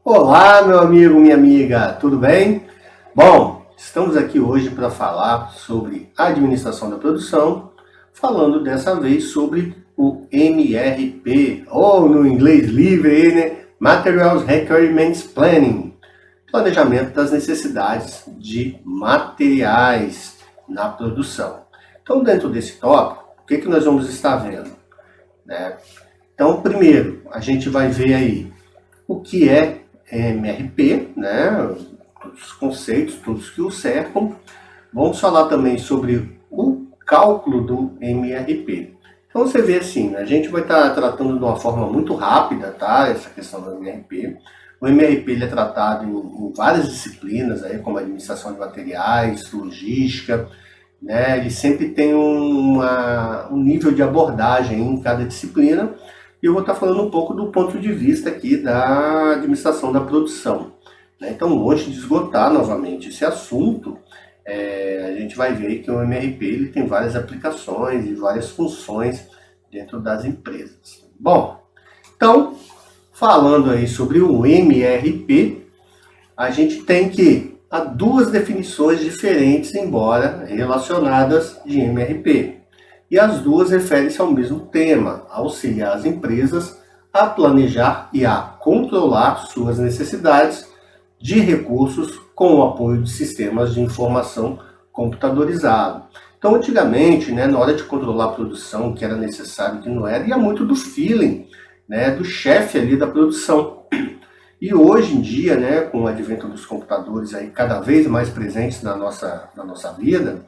Olá, meu amigo, minha amiga, tudo bem? Bom, estamos aqui hoje para falar sobre administração da produção, falando dessa vez sobre o MRP, ou no inglês livre aí, né? Materials Requirements Planning, planejamento das necessidades de materiais na produção. Então, dentro desse tópico, o que nós vamos estar vendo, né? Então, primeiro, a gente vai ver aí o que é MRP, né? Todos os conceitos, todos que o cercam. Vamos falar também sobre o cálculo do MRP. Então você vê assim, a gente vai estar tratando de uma forma muito rápida, tá? Essa questão do MRP. O MRP ele é tratado em várias disciplinas, aí, como administração de materiais, logística, né? Ele sempre tem um nível de abordagem em cada disciplina. E eu vou estar falando um pouco do ponto de vista aqui da administração da produção, né? Então, longe de esgotar novamente esse assunto, a gente vai ver que o MRP ele tem várias aplicações e várias funções dentro das empresas. Bom, então, falando aí sobre o MRP, a gente tem que há duas definições diferentes, embora relacionadas, de MRP. E as duas referem-se ao mesmo tema: auxiliar as empresas a planejar e a controlar suas necessidades de recursos com o apoio de sistemas de informação computadorizado. Então, antigamente, né, na hora de controlar a produção, o que era necessário, o que não era, ia muito do feeling, né, do chefe ali da produção. E hoje em dia, né, com o advento dos computadores aí cada vez mais presentes na nossa vida,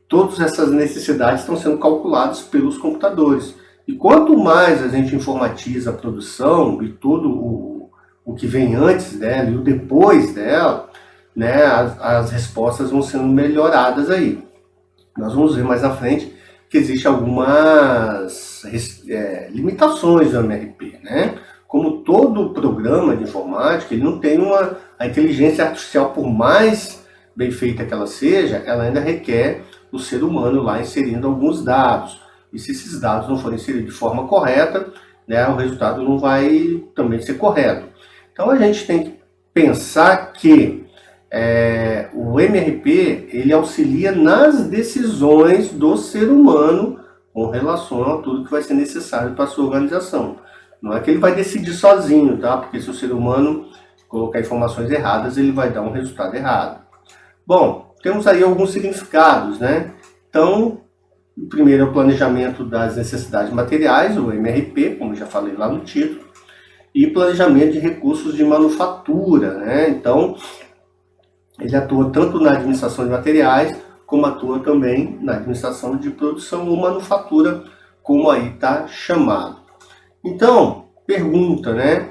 todas essas necessidades estão sendo calculadas pelos computadores. E quanto mais a gente informatiza a produção e tudo o que vem antes dela e o depois dela, né, as respostas vão sendo melhoradas aí. Nós vamos ver mais à frente que existem algumas limitações do MRP, né? Como todo programa de informática, ele não tem a inteligência artificial, por mais bem feita que ela seja, ela ainda requer o ser humano lá inserindo alguns dados. E se esses dados não forem inseridos de forma correta, né, o resultado não vai também ser correto. Então a gente tem que pensar que o MRP ele auxilia nas decisões do ser humano com relação a tudo que vai ser necessário para a sua organização. Não é que ele vai decidir sozinho, tá? Porque se o ser humano colocar informações erradas, ele vai dar um resultado errado. Bom, temos aí alguns significados, né? Então, o primeiro é o planejamento das necessidades materiais, o MRP, como já falei lá no título, e planejamento de recursos de manufatura, né? Então, ele atua tanto na administração de materiais, como atua também na administração de produção ou manufatura, como aí está chamado. Então, pergunta, né?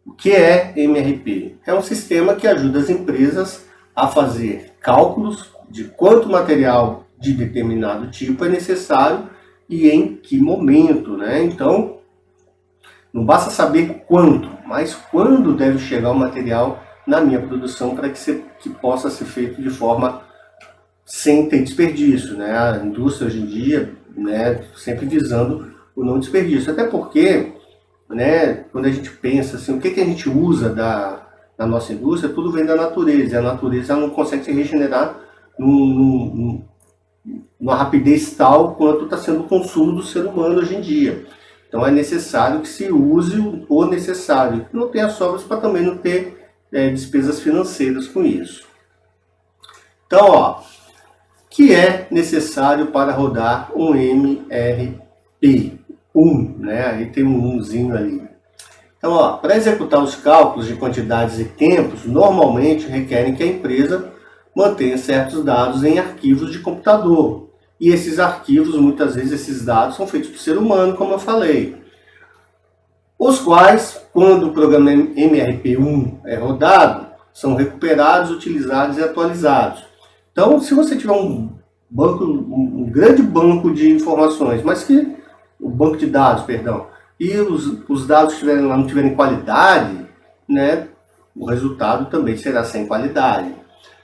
O que é MRP? É um sistema que ajuda as empresas a fazer cálculos de quanto material de determinado tipo é necessário e em que momento, né? Então, não basta saber quanto, mas quando deve chegar o material na minha produção para que possa ser feito de forma sem ter desperdício, né? A indústria hoje em dia, né, sempre visando o não desperdício, até porque, né, quando a gente pensa assim, o que a gente usa na nossa indústria, tudo vem da natureza, e a natureza não consegue se regenerar numa rapidez tal quanto está sendo o consumo do ser humano hoje em dia. Então é necessário que se use o necessário, que não tenha sobras para também não ter despesas financeiras com isso. Então, ó, que é necessário para rodar um MRP? Né? Aí tem um umzinho ali. Então, ó, para executar os cálculos de quantidades e tempos, normalmente requerem que a empresa mantenha certos dados em arquivos de computador. E esses arquivos, muitas vezes, esses dados são feitos por ser humano, como eu falei. Os quais, quando o programa MRP1 é rodado, são recuperados, utilizados e atualizados. Então, se você tiver um grande banco de informações, mas que o banco de dados, perdão, e os dados que estiverem lá não tiverem qualidade, né, o resultado também será sem qualidade.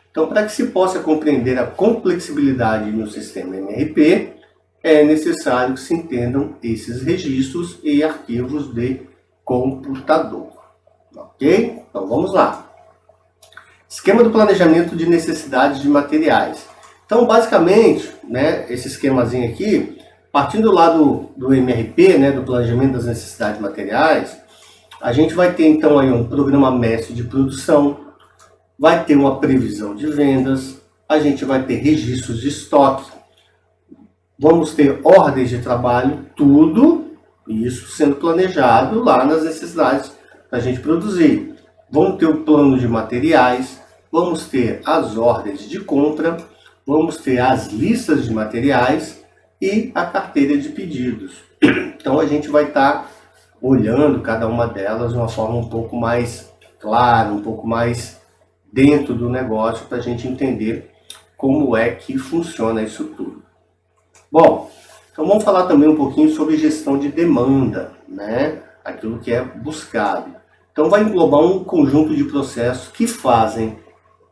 Então, para que se possa compreender a complexibilidade no sistema MRP, é necessário que se entendam esses registros e arquivos de computador. Ok? Então vamos lá. Esquema do planejamento de necessidades de materiais. Então, basicamente, né, esse esquemazinho aqui, partindo lá do MRP, né, do planejamento das necessidades de materiais, a gente vai ter então aí um programa mestre de produção, vai ter uma previsão de vendas, a gente vai ter registros de estoque, vamos ter ordens de trabalho, tudo isso sendo planejado lá nas necessidades da gente produzir. Vamos ter o plano de materiais, vamos ter as ordens de compra, vamos ter as listas de materiais e a carteira de pedidos. Então a gente vai estar olhando cada uma delas de uma forma um pouco mais clara, um pouco mais dentro do negócio, para a gente entender como é que funciona isso tudo. Bom, então vamos falar também um pouquinho sobre gestão de demanda, né? Aquilo que é buscado. Então vai englobar um conjunto de processos que fazem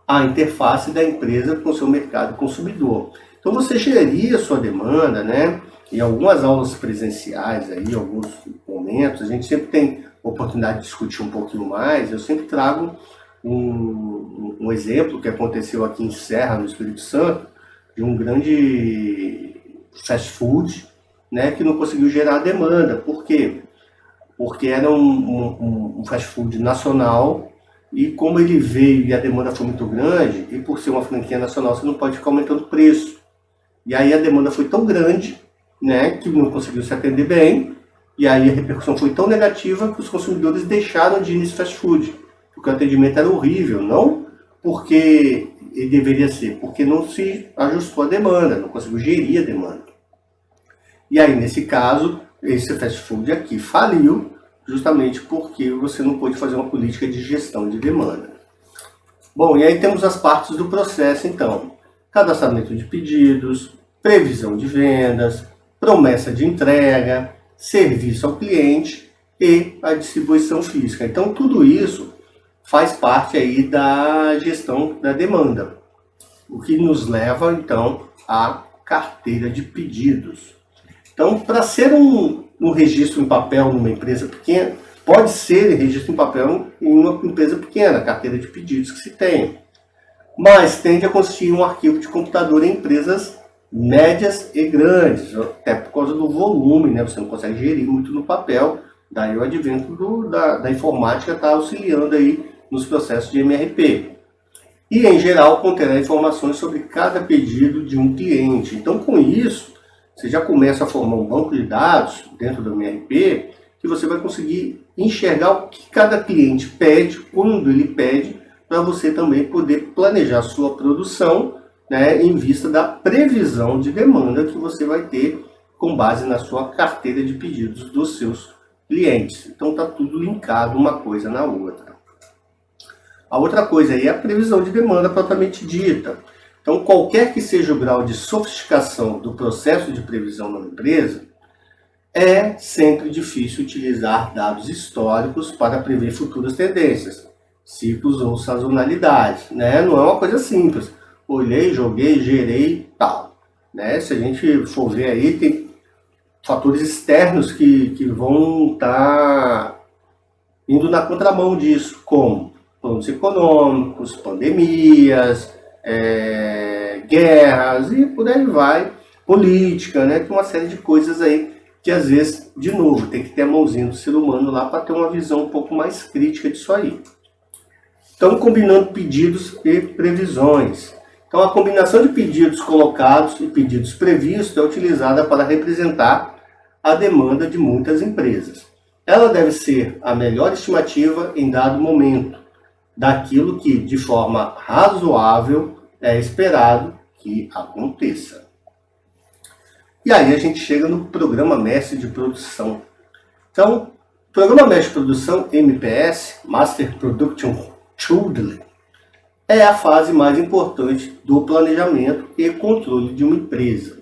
a interface da empresa com o seu mercado consumidor. Então você gerir a sua demanda, né? Em algumas aulas presenciais, aí, em alguns momentos, a gente sempre tem oportunidade de discutir um pouquinho mais. Eu sempre trago um exemplo que aconteceu aqui em Serra, no Espírito Santo, de um grande fast food, né, que não conseguiu gerar demanda. Por quê? Porque era um fast food nacional e como ele veio e a demanda foi muito grande, e por ser uma franquia nacional você não pode ficar aumentando o preço. E aí a demanda foi tão grande, né, que não conseguiu se atender bem, e aí a repercussão foi tão negativa que os consumidores deixaram de ir nesse fast food, porque o atendimento era horrível, não porque ele deveria ser, porque não se ajustou a demanda, não conseguiu gerir a demanda. E aí, nesse caso, esse fast food aqui faliu, justamente porque você não pôde fazer uma política de gestão de demanda. Bom, e aí temos as partes do processo, então. Cadastramento de pedidos, previsão de vendas, promessa de entrega, serviço ao cliente e a distribuição física. Então, tudo isso faz parte aí da gestão da demanda, o que nos leva, então, à carteira de pedidos. Então, para ser um registro em papel numa empresa pequena, pode ser registro em papel em uma empresa pequena, carteira de pedidos que se tem, mas tende a constituir um arquivo de computador em empresas médias e grandes, até por causa do volume, né? Você não consegue gerir muito no papel, daí o advento da informática está auxiliando aí nos processos de MRP. E, em geral, conterá informações sobre cada pedido de um cliente. Então, com isso, você já começa a formar um banco de dados dentro do MRP, que você vai conseguir enxergar o que cada cliente pede, quando ele pede, para você também poder planejar a sua produção, né, em vista da previsão de demanda que você vai ter com base na sua carteira de pedidos dos seus clientes. Então está tudo linkado uma coisa na outra. A outra coisa aí é a previsão de demanda propriamente dita. Então, qualquer que seja o grau de sofisticação do processo de previsão numa empresa, é sempre difícil utilizar dados históricos para prever futuras tendências, ciclos ou sazonalidades, né? Não é uma coisa simples. Olhei, joguei, gerei, tal, né? Se a gente for ver aí, tem fatores externos que vão estar indo na contramão disso, como planos econômicos, pandemias, guerras e por aí vai, política, né? Tem uma série de coisas aí que às vezes, de novo, tem que ter a mãozinha do ser humano lá para ter uma visão um pouco mais crítica disso aí. Então, combinando pedidos e previsões. Então, a combinação de pedidos colocados e pedidos previstos é utilizada para representar a demanda de muitas empresas. Ela deve ser a melhor estimativa em dado momento, daquilo que, de forma razoável, é esperado que aconteça. E aí a gente chega no Programa Mestre de Produção. Então, Programa Mestre de Produção, MPS, Master Production Schedule, é a fase mais importante do planejamento e controle de uma empresa.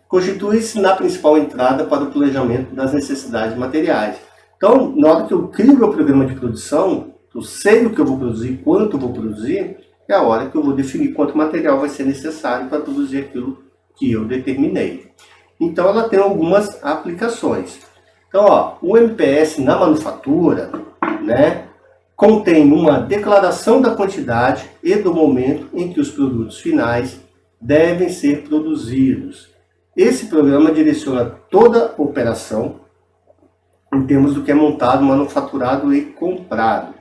Constitui-se na principal entrada para o planejamento das necessidades materiais. Então, na hora que eu crio meu programa de produção, eu sei o que eu vou produzir, quanto eu vou produzir, é a hora que eu vou definir quanto material vai ser necessário para produzir aquilo que eu determinei. Então, ela tem algumas aplicações. Então, ó, o MPS na manufatura, né, contém uma declaração da quantidade e do momento em que os produtos finais devem ser produzidos. Esse programa direciona toda a operação em termos do que é montado, manufaturado e comprado.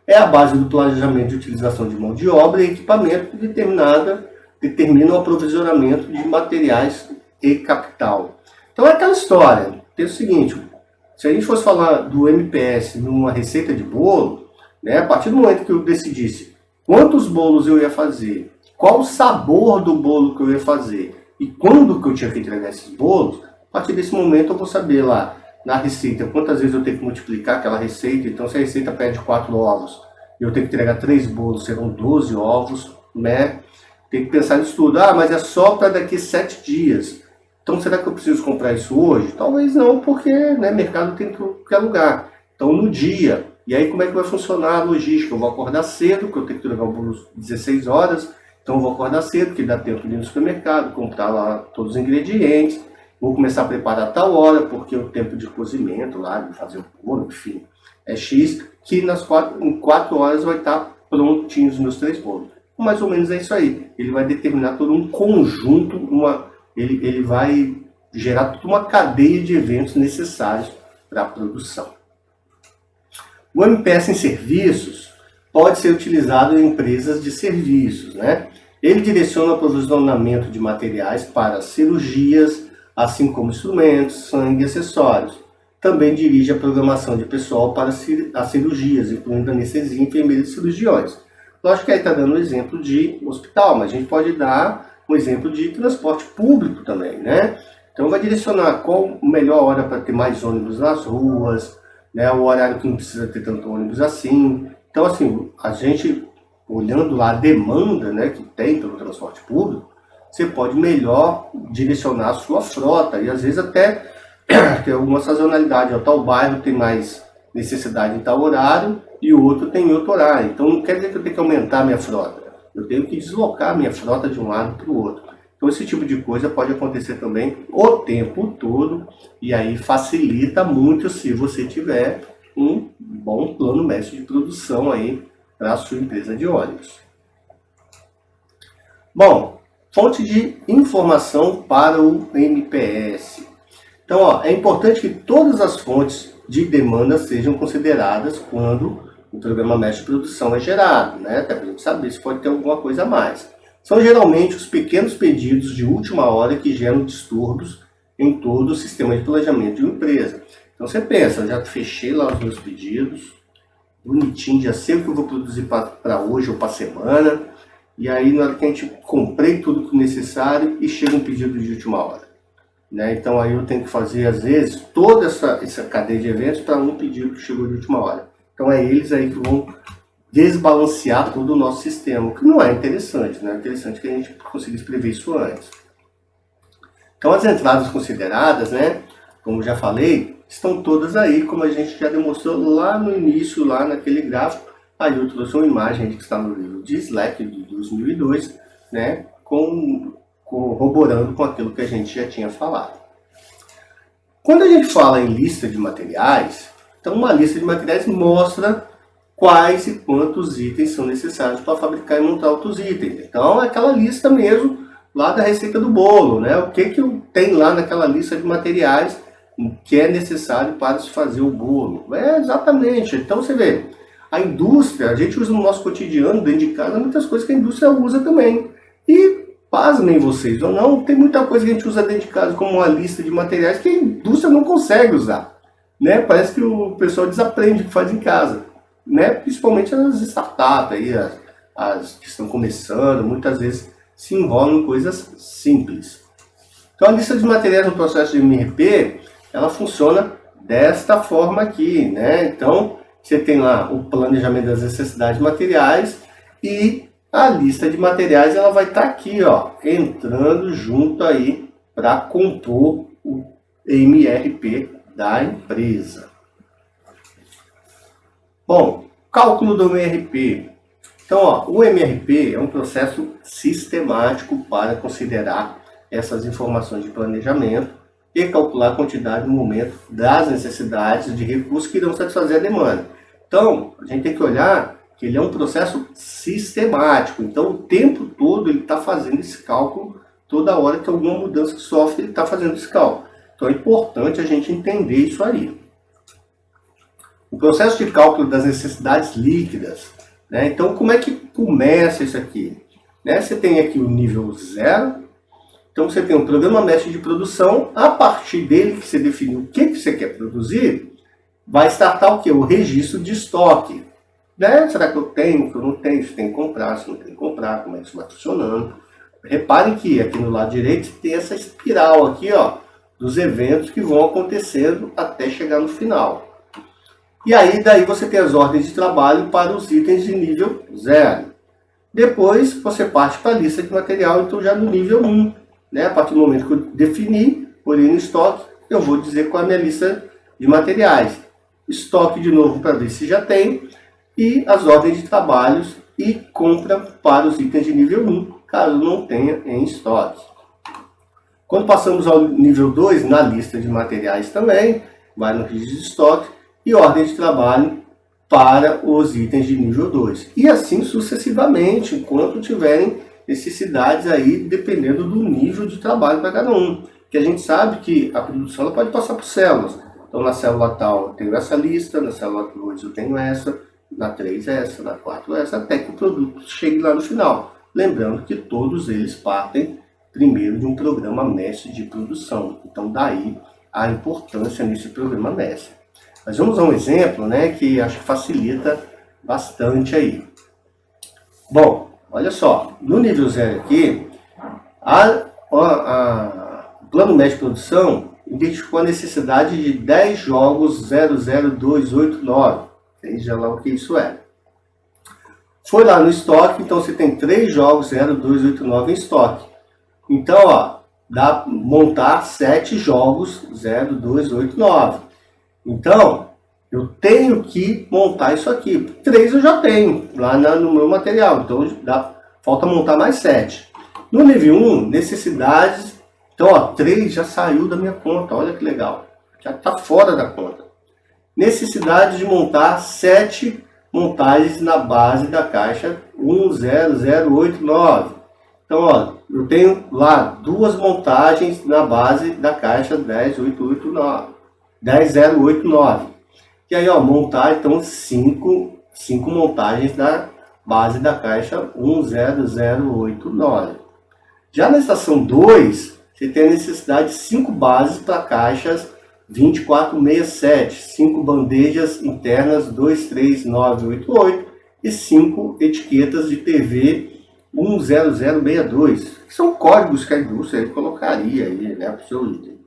É a base do planejamento de utilização de mão de obra e equipamento que determina o aprovisionamento de materiais e capital. Então é aquela história. Tem o seguinte, se a gente fosse falar do MPS numa receita de bolo, né, a partir do momento que eu decidisse quantos bolos eu ia fazer, qual o sabor do bolo que eu ia fazer e quando que eu tinha que entregar esses bolos, a partir desse momento eu vou saber lá na receita quantas vezes eu tenho que multiplicar aquela receita. Então, se a receita pede 4 ovos e eu tenho que entregar 3 bolos, serão 12 ovos, né? Tem que pensar nisso tudo. Ah, mas é só para daqui 7 dias. Então, será que eu preciso comprar isso hoje? Talvez não, porque, né, mercado tem que alugar. Então, no dia. E aí, como é que vai funcionar a logística? Eu vou acordar cedo, porque eu tenho que entregar o bolo 16 horas. Então, eu vou acordar cedo, porque dá tempo de ir no supermercado, comprar lá todos os ingredientes. Vou começar a preparar a tal hora, porque o tempo de cozimento lá, de fazer o bolo, enfim, é X, que em 4 horas vai estar prontinhos os meus 3 bolos. Mais ou menos é isso aí. Ele vai determinar todo um conjunto, ele vai gerar toda uma cadeia de eventos necessários para a produção. O MPS em serviços pode ser utilizado em empresas de serviços, né? Ele direciona o aprovisionamento de materiais para cirurgias, assim como instrumentos, sangue e acessórios. Também dirige a programação de pessoal para as cirurgias, incluindo anestesia, enfermeiros e cirurgiões. Lógico que aí está dando um exemplo de hospital, mas a gente pode dar um exemplo de transporte público também, né? Então vai direcionar qual a melhor hora para ter mais ônibus nas ruas, né? O horário que não precisa ter tanto ônibus assim. Então, assim, a gente, olhando lá a demanda, né, que tem pelo transporte público, você pode melhor direcionar a sua frota e às vezes até ter alguma sazonalidade. O tal bairro tem mais necessidade em tal horário e o outro tem outro horário. Então não quer dizer que eu tenho que aumentar a minha frota. Eu tenho que deslocar a minha frota de um lado para o outro. Então esse tipo de coisa pode acontecer também o tempo todo e aí facilita muito se você tiver um bom plano mestre de produção aí para a sua empresa de ônibus. Bom, fonte de informação para o MPS. Então, ó, é importante que todas as fontes de demanda sejam consideradas quando o programa mestre de produção é gerado, né? Até para a gente saber se pode ter alguma coisa a mais. São geralmente os pequenos pedidos de última hora que geram distúrbios em todo o sistema de planejamento de uma empresa. Então você pensa, eu já fechei lá os meus pedidos, bonitinho, já sei o que eu vou produzir para hoje ou para a semana, e aí na hora que a gente comprei tudo que necessário e chega um pedido de última hora. Né? Então aí eu tenho que fazer às vezes toda essa cadeia de eventos para um pedido que chegou de última hora. Então é eles aí que vão desbalancear todo o nosso sistema, o que não é interessante, né? É interessante que a gente conseguisse prever isso antes. Então as entradas consideradas, né, como já falei, estão todas aí, como a gente já demonstrou lá no início, lá naquele gráfico. Aí eu trouxe uma imagem que está no livro de Slack de 2002, né, corroborando com aquilo que a gente já tinha falado. Quando a gente fala em lista de materiais, então uma lista de materiais mostra quais e quantos itens são necessários para fabricar e montar outros itens. Então é aquela lista mesmo lá da receita do bolo, né? O que tem lá naquela lista de materiais que é necessário para se fazer o bolo. É exatamente. Então você vê, a indústria, a gente usa no nosso cotidiano, dentro de casa, muitas coisas que a indústria usa também. E pasmem vocês ou não, tem muita coisa que a gente usa dentro de casa como uma lista de materiais que a indústria não consegue usar. Né? Parece que o pessoal desaprende o que faz em casa. Né? Principalmente as startups, aí, as que estão começando, muitas vezes se enrolam em coisas simples. Então a lista de materiais no processo de MRP, ela funciona desta forma aqui. Né? Então você tem lá o planejamento das necessidades materiais e a lista de materiais ela vai estar aqui, ó, entrando junto aí para compor o MRP da empresa. Bom, cálculo do MRP. Então, ó, o MRP é um processo sistemático para considerar essas informações de planejamento e calcular a quantidade no momento das necessidades de recursos que irão satisfazer a demanda. Então, a gente tem que olhar que ele é um processo sistemático. Então, o tempo todo ele está fazendo esse cálculo, toda hora que alguma mudança que sofre, ele está fazendo esse cálculo. Então, é importante a gente entender isso aí. O processo de cálculo das necessidades líquidas, né? Então, como é que começa isso aqui? Né? Você tem aqui o nível 0. Então, você tem um programa mestre de produção. A partir dele, que você definiu o que você quer produzir, vai startar o quê? O registro de estoque. Né? Será que eu tenho, que eu não tenho? Se tem que comprar, se não tem que comprar, como é que isso vai funcionando. Reparem que aqui no lado direito tem essa espiral aqui, ó, dos eventos que vão acontecendo até chegar no final. E aí, daí você tem as ordens de trabalho para os itens de nível 0. Depois, você parte para a lista de material, então já no nível 1. Né? A partir do momento que eu defini, olhei no estoque, eu vou dizer qual é a minha lista de materiais. Estoque de novo para ver se já tem. E as ordens de trabalhos e compra para os itens de nível 1, caso não tenha em estoque. Quando passamos ao nível 2, na lista de materiais também, vai no registro de estoque e ordem de trabalho para os itens de nível 2. E assim sucessivamente, enquanto tiverem necessidades aí, dependendo do nível de trabalho para cada um. Que a gente sabe que a produção ela pode passar por células. Então, na célula tal eu tenho essa lista, na célula 2 eu tenho essa, na 3 essa, na 4 essa, até que o produto chegue lá no final. Lembrando que todos eles partem primeiro de um programa mestre de produção. Então, daí a importância nesse programa mestre. Mas vamos a um exemplo, né, que acho que facilita bastante aí. Bom, olha só, no nível 0 aqui, o plano mestre de produção identificou a necessidade de 10 jogos 00289. Veja lá o que isso é. Foi lá no estoque, então você tem 3 jogos 0289 em estoque. Então, ó, dá para montar 7 jogos 0289. Então, eu tenho que montar isso aqui. 3 eu já tenho lá no meu material, então falta montar mais 7. No nível 1, necessidades. Então, ó, 3 já saiu da minha conta, olha que legal. Já está fora da conta. Necessidade de montar 7 montagens na base da caixa 10089. Então, ó, eu tenho lá 2 montagens na base da caixa 10089. E aí, ó, montar então 5 montagens da base da caixa 10089. Já na estação 2, você tem a necessidade de 5 bases para caixas 2467, 5 bandejas internas 23988 e 5 etiquetas de TV 10062, que são códigos que a indústria colocaria aí, né, para o seu item.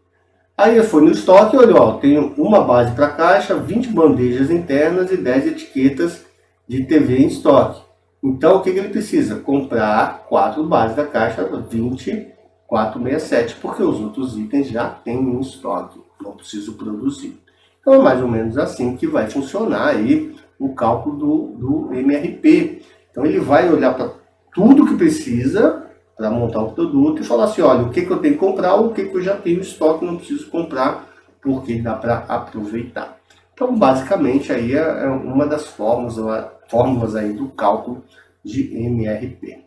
Aí eu fui no estoque e olha, ó, tenho uma base para caixa, 20 bandejas internas e 10 etiquetas de TV em estoque. Então o que ele precisa? Comprar 4 bases da caixa 20467, porque os outros itens já tem em estoque, não preciso produzir. Então é mais ou menos assim que vai funcionar aí o cálculo do MRP. Então ele vai olhar para tudo que precisa para montar o produto e falar assim, olha, o que eu tenho que comprar, o que eu já tenho em estoque, não preciso comprar, porque dá para aproveitar. Então, basicamente, aí é uma das fórmulas aí do cálculo de MRP.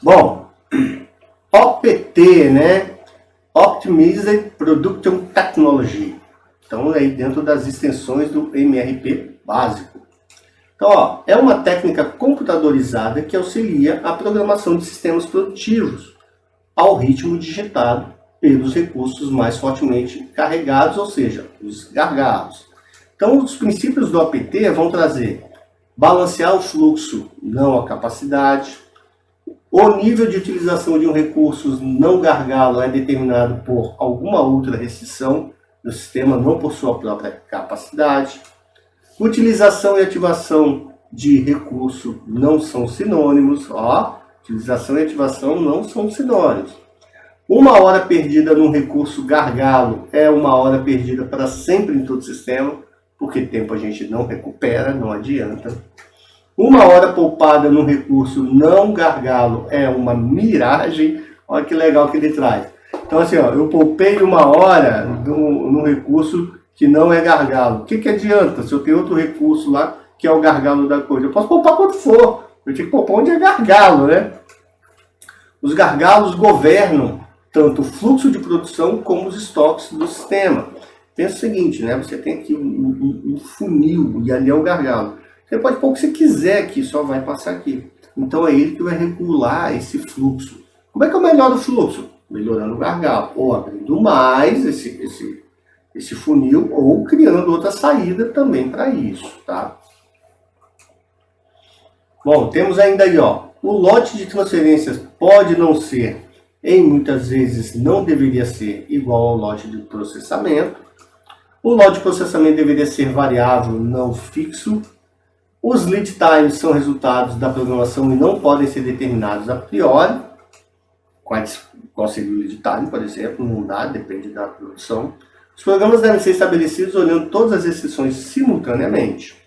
Bom, OPT, né? Optimized Production Technology. Então, aí dentro das extensões do MRP básico. Então, ó, é uma técnica computadorizada que auxilia a programação de sistemas produtivos ao ritmo digitado pelos recursos mais fortemente carregados, ou seja, os gargalos. Então, os princípios do OPT vão trazer balancear o fluxo, não a capacidade. O nível de utilização de um recurso não gargalo é determinado por alguma outra restrição do sistema, não por sua própria capacidade. Utilização e ativação de recurso não são sinônimos. Ó, utilização e ativação não são sinônimos. 1 hora perdida num recurso gargalo é 1 hora perdida para sempre em todo o sistema, porque tempo a gente não recupera, não adianta. 1 hora poupada num recurso não gargalo é uma miragem. Olha que legal que ele traz. Então, assim, ó, eu poupei 1 hora no recurso que não é gargalo. O que adianta se eu tenho outro recurso lá que é o gargalo da coisa? Eu posso poupar quanto for. Eu tenho que poupar onde é gargalo, né? Os gargalos governam tanto o fluxo de produção como os estoques do sistema. Pensa o seguinte, né? Você tem aqui um funil e ali é o gargalo. Você pode pôr o que você quiser aqui, só vai passar aqui. Então é ele que vai regular esse fluxo. Como é que eu melhoro o fluxo? Melhorando o gargalo, ou abrindo mais esse funil, ou criando outra saída também para isso, tá? Bom, temos ainda aí, ó, o lote de transferências pode não ser, e muitas vezes não deveria ser igual ao lote de processamento. O lote de processamento deveria ser variável, não fixo. Os lead times são resultados da programação e não podem ser determinados a priori. Qual seria o lead time, por exemplo? Não dá, depende da produção. Os programas devem ser estabelecidos olhando todas as exceções simultaneamente.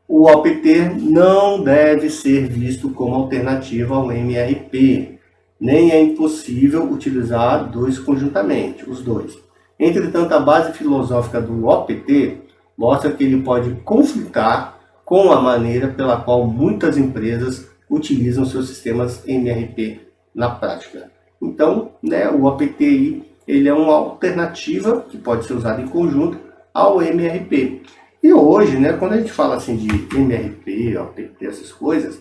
O OPT não deve ser visto como alternativa ao MRP, nem é impossível utilizar dois conjuntamente, os dois. Entretanto, a base filosófica do OPT mostra que ele pode conflitar com a maneira pela qual muitas empresas utilizam seus sistemas MRP na prática. Então, né, o OPT ele é uma alternativa que pode ser usada em conjunto ao MRP. E hoje, né, quando a gente fala assim de MRP, OPT, essas coisas,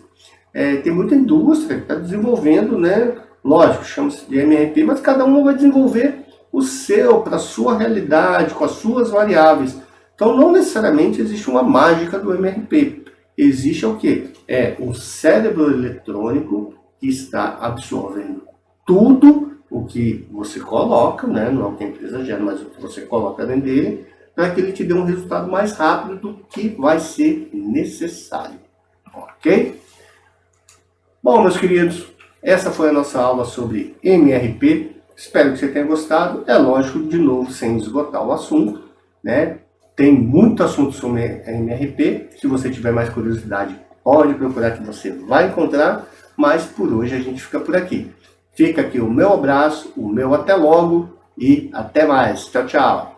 tem muita indústria que está desenvolvendo, né, lógico, chama-se de MRP, mas cada uma vai desenvolver o seu, para a sua realidade, com as suas variáveis. Então, não necessariamente existe uma mágica do MRP. Existe o quê? É um cérebro eletrônico que está absorvendo tudo o que você coloca, né? Não é o que a empresa gera, mas o que você coloca dentro dele, para que ele te dê um resultado mais rápido do que vai ser necessário. Ok? Bom, meus queridos, essa foi a nossa aula sobre MRP. Espero que você tenha gostado. É lógico, de novo, sem esgotar o assunto, né? Tem muito assunto sobre MRP. Se você tiver mais curiosidade, pode procurar que você vai encontrar. Mas por hoje a gente fica por aqui. Fica aqui o meu abraço, o meu até logo e até mais. Tchau, tchau.